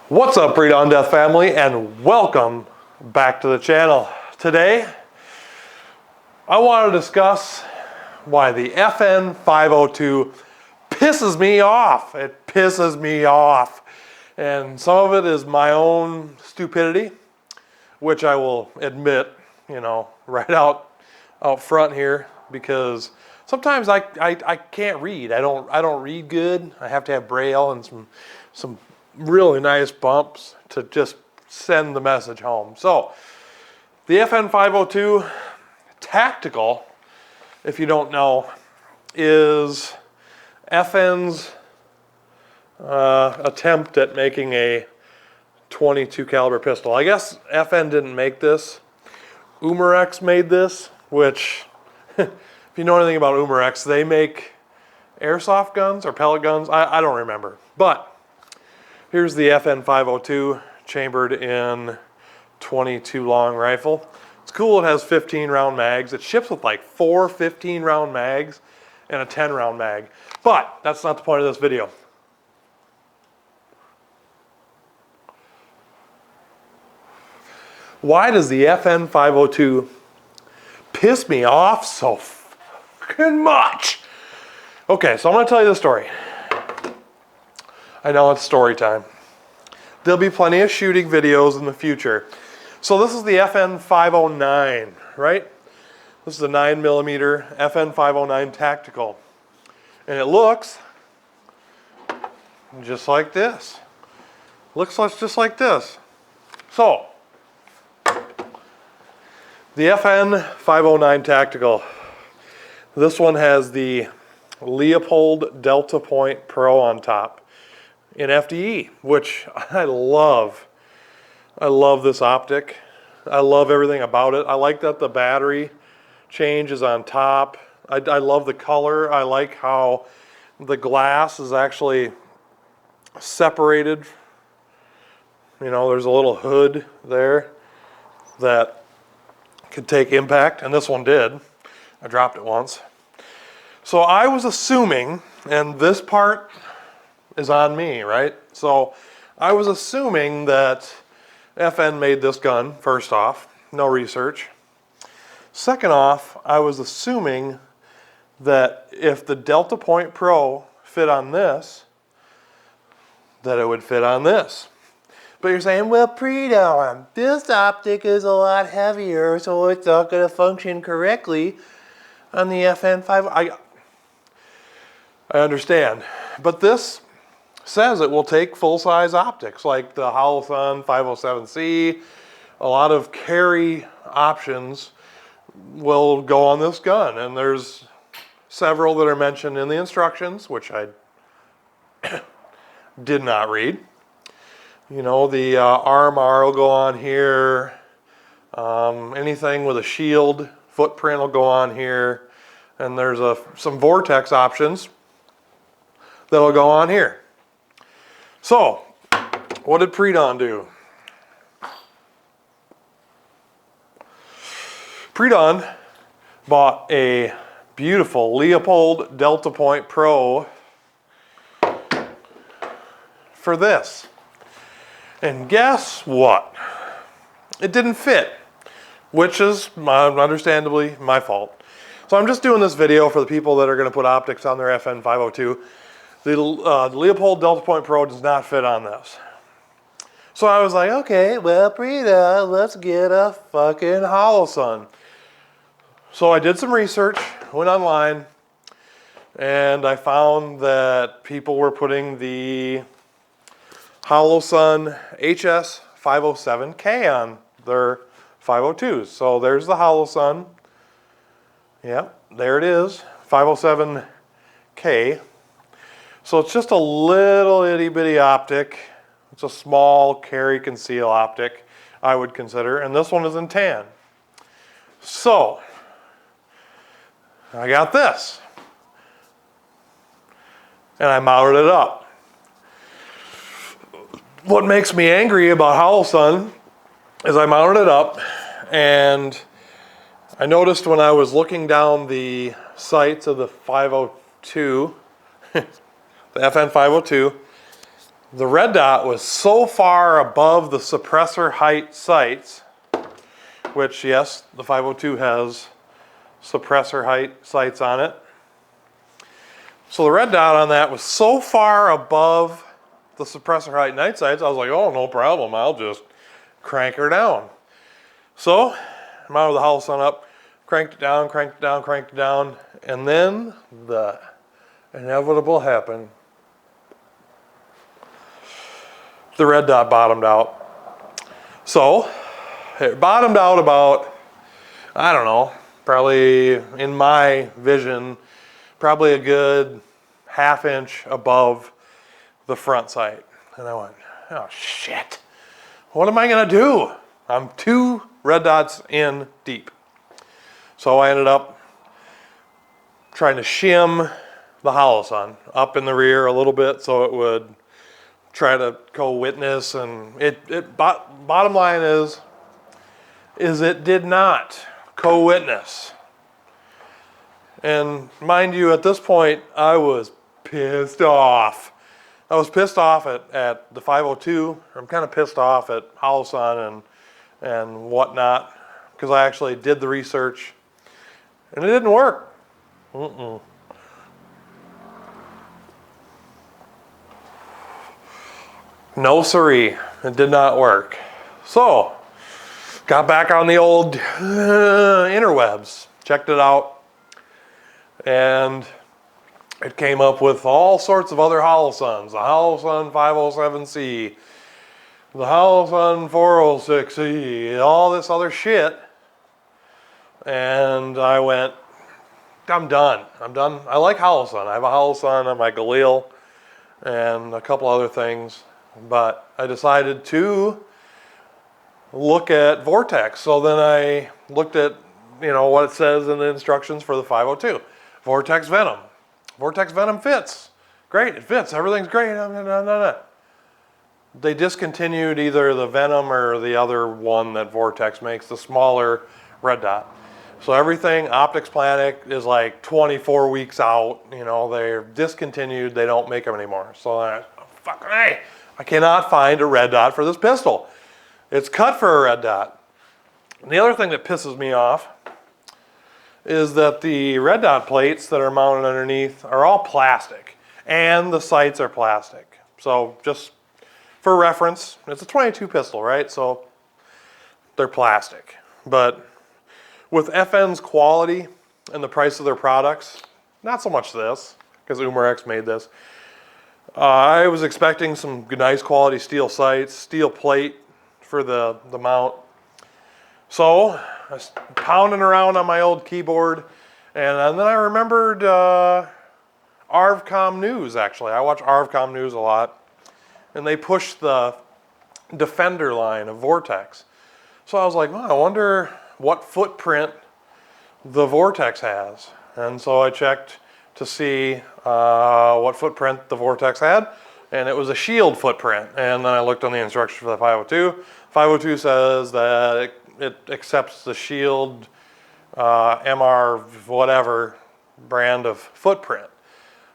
What's up, Pre-Dawn Death family, and welcome back to the channel. Today, I want to discuss why the FN502 pisses me off. It pisses me off. And some of it is my own stupidity, which I will admit, right out front here, because sometimes I can't read. I don't read good. I have to have braille and some really nice bumps to just send the message home. So the FN502 Tactical, if you don't know, is FN's attempt at making a .22 caliber pistol. I guess FN didn't make this. Umarex made this, which, if you know anything about Umarex, they make airsoft guns or pellet guns. I don't remember. But here's the FN502 chambered in .22 long rifle. It's cool. It has 15 round mags. It ships with like 4 15 round mags and a 10 round mag. But that's not the point of this video. Why does the FN502 piss me off so fucking much? Okay, so I'm going to tell you the story. I know it's story time. There'll be plenty of shooting videos in the future. So this is the FN509, right? This is a 9mm FN509 Tactical. And it looks just like this. Looks just like this. So, the FN509 Tactical. This one has the Leopold Delta Point Pro on top in FDE, which I love. I love this optic. I love everything about it. I like that the battery change is on top. I love the color. I like how the glass is actually separated. There's a little hood there that could take impact, and this one did. I dropped it once. So I was assuming, and this part is on me, right? So I was assuming that FN made this gun, first off, no research. Second off, I was assuming that if the Delta Point Pro fit on this, that it would fit on this. But you're saying, well, Pre-Dawn, this optic is a lot heavier, so it's not going to function correctly on the FN5. I understand. But this says it will take full-size optics, like the Holosun 507C. A lot of carry options will go on this gun, and there's several that are mentioned in the instructions, which I did not read. The RMR will go on here. Anything with a shield footprint will go on here. And there's some vortex options that'll go on here. So, what did Pre-Dawn do? Pre-Dawn bought a beautiful Leopold Delta Point Pro for this. And guess what? It didn't fit, which is understandably my fault. So I'm just doing this video for the people that are going to put optics on their FN502. The Leopold Delta Point Pro does not fit on this. So I was like, okay, well, Pre-Dawn, let's get a fucking Holosun. So I did some research, went online, and I found that people were putting the Holosun HS507K on their 502s. So there's the Holosun. Yep, there it is, 507K. So it's just a little itty bitty optic. It's a small carry conceal optic, I would consider, and this one is in tan. So I got this, and I mounted it up. What makes me angry about Holosun is I mounted it up, and I noticed when I was looking down the sights of the 502, the FN502, The red dot was so far above the suppressor height sights, which yes, the 502 has suppressor height sights on it. So the red dot on that was so far above the suppressor height night sights, I was like, oh, no problem, I'll just crank her down. So I mounted the Holosun up, cranked it down, cranked it down, cranked it down, and then the inevitable happened. The red dot bottomed out. So it bottomed out about, I don't know, probably in my vision, probably a good ½ inch above the front sight. And I went, oh shit, what am I gonna do? I'm 2 red dots in deep. So I ended up trying to shim the Holosun up in the rear a little bit so it would try to co-witness, and bottom line is it did not co-witness. And mind you, at this point, I was pissed off. I was pissed off at the 502. I'm kind of pissed off at Holosun and whatnot, because I actually did the research, and it didn't work. No siree, it did not work. So, got back on the old interwebs, checked it out, and it came up with all sorts of other Holosuns. The Holosun 507C, the Holosun 406C, all this other shit. And I went, I'm done. I like Holosun. I have a Holosun on my Galil and a couple other things. But I decided to look at Vortex. So then I looked at, what it says in the instructions for the 502. Vortex Venom. Vortex Venom fits. Great, it fits. Everything's great. They discontinued either the Venom or the other one that Vortex makes, the smaller red dot. So everything Optic's Planet is like 24 weeks out. They're discontinued. They don't make them anymore. So fucking hey. I cannot find a red dot for this pistol. It's cut for a red dot. And the other thing that pisses me off is that the red dot plates that are mounted underneath are all plastic, and the sights are plastic. So just for reference, it's a 22 pistol, right? So they're plastic. But with FN's quality and the price of their products, not so much this, because Umarex made this. I was expecting some nice quality steel sights, steel plate for the mount. So I was pounding around on my old keyboard, and then I remembered ARVCOM News, actually. I watch ARVCOM News a lot, and they push the Defender line of Vortex. So I was like, I wonder what footprint the Vortex has. And so I checked to see what footprint the Vortex had, and it was a shield footprint. And then I looked on the instructions for the 502. 502 says that it accepts the shield MR whatever brand of footprint.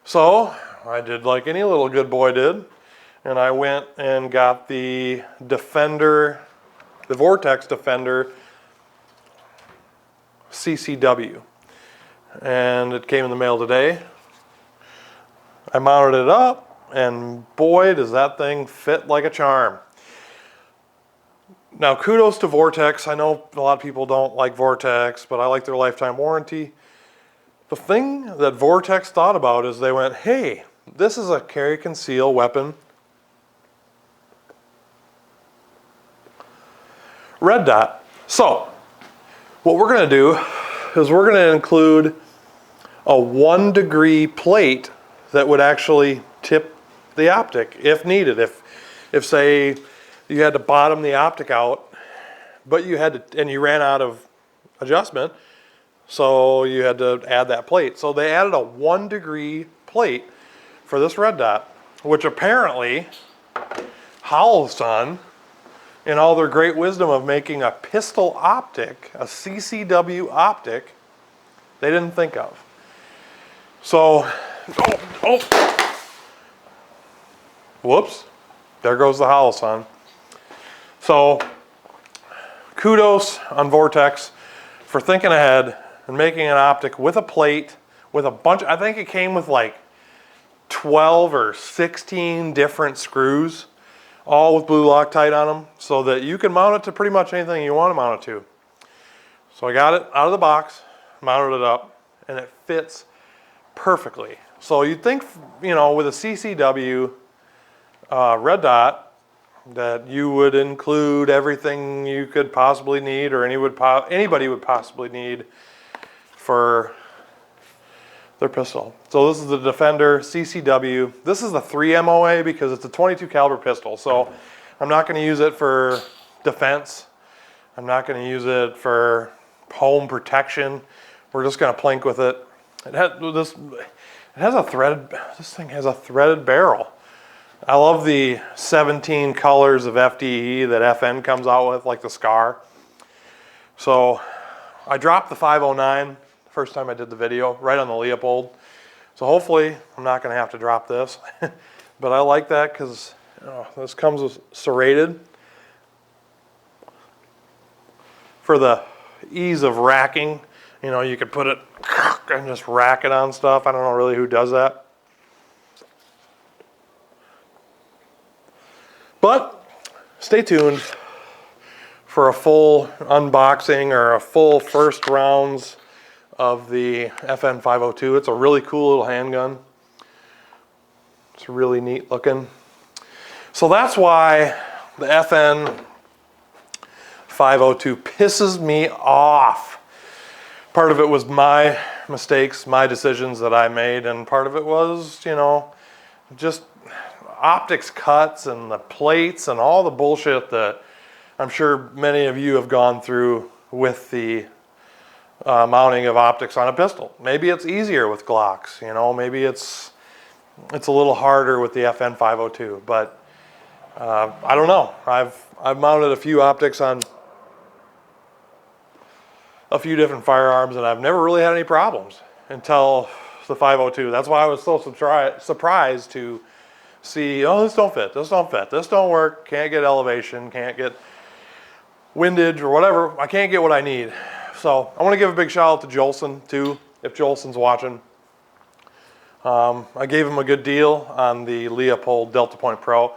So I did like any little good boy did, and I went and got the Defender, the Vortex Defender CCW. And it came in the mail today. I mounted it up, and boy, does that thing fit like a charm. Now, kudos to Vortex. I know a lot of people don't like Vortex, but I like their lifetime warranty. The thing that Vortex thought about is they went, hey, this is a carry conceal weapon. Red dot. So, what we're going to do is we're going to include a 1 degree plate that would actually tip the optic if needed. If say you had to bottom the optic out, but you had to, and you ran out of adjustment, so you had to add that plate. So they added a 1 degree plate for this red dot, which apparently Holosun, in all their great wisdom of making a pistol optic, a CCW optic, they didn't think of. So, whoops, there goes the Holosun. So kudos on Vortex for thinking ahead and making an optic with a plate with a bunch. I think it came with like 12 or 16 different screws, all with blue Loctite on them, so that you can mount it to pretty much anything you want to mount it to. So I got it out of the box, mounted it up, and it fits perfectly. So you'd think, you know, with a CCW red dot, that you would include everything you could possibly need, or anybody would possibly need for their pistol. So this is the Defender CCW. This is the 3 MOA because it's a 22 caliber pistol. So I'm not going to use it for defense. I'm not going to use it for home protection. We're just going to plink with it. This thing has a threaded barrel. I love the 17 colors of FDE that FN comes out with, like the Scar. So I dropped the 509 the first time I did the video, right on the Leopold. So hopefully I'm not going to have to drop this. But I like that because this comes with serrated for the ease of racking. You know, you could put it and just rack it on stuff. I don't know really who does that. But stay tuned for a full unboxing or a full first rounds of the FN 502. It's a really cool little handgun. It's really neat looking. So that's why the FN 502 pisses me off. Part of it was my mistakes, my decisions that I made, and part of it was, you know, just optics cuts and the plates and all the bullshit that I'm sure many of you have gone through with the mounting of optics on a pistol. Maybe it's easier with Glocks, you know, maybe it's a little harder with the FN 502, but I don't know. I've mounted a few optics on a few different firearms and I've never really had any problems until the 502. That's why I was so surprised to see, oh, this don't fit, this don't fit, this don't work, can't get elevation, can't get windage or whatever. I can't get what I need. So I want to give a big shout out to Jolson too, if Jolson's watching. I gave him a good deal on the Leopold Delta Point Pro.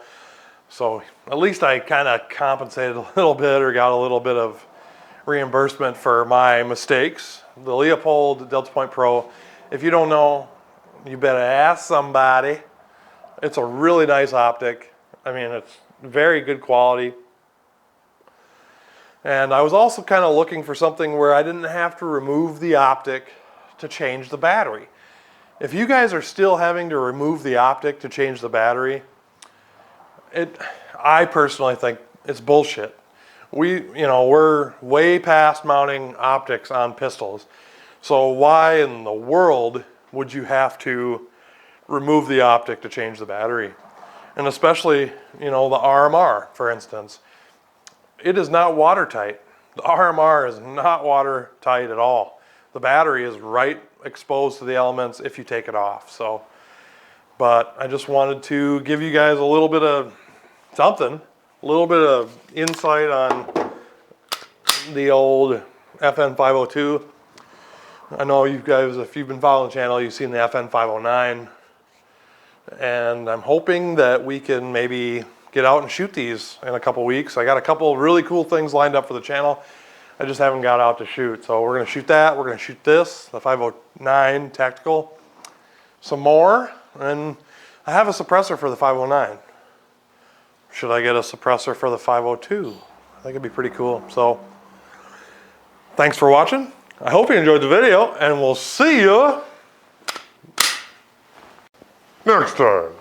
So at least I kind of compensated a little bit or got a little bit of reimbursement for my mistakes. The Leopold Delta Point Pro, if you don't know, you better ask somebody. It's a really nice optic. I mean, it's very good quality. And I was also kind of looking for something where I didn't have to remove the optic to change the battery. If you guys are still having to remove the optic to change the battery, I personally think it's bullshit. We're way past mounting optics on pistols. So why in the world would you have to remove the optic to change the battery? And especially, you know, the RMR, for instance. It is not watertight. The RMR is not watertight at all. The battery is right exposed to the elements if you take it off. So, but I just wanted to give you guys a little bit of something, a little bit of insight on the old FN 502. I know you guys, if you've been following the channel, you've seen the FN 509. And I'm hoping that we can maybe get out and shoot these in a couple weeks. I got a couple of really cool things lined up for the channel. I just haven't got out to shoot. So we're gonna shoot that, we're gonna shoot this, the 509 tactical, some more, and I have a suppressor for the 509. Should I get a suppressor for the 502? I think it'd be pretty cool. So thanks for watching. I hope you enjoyed the video, and we'll see you next time.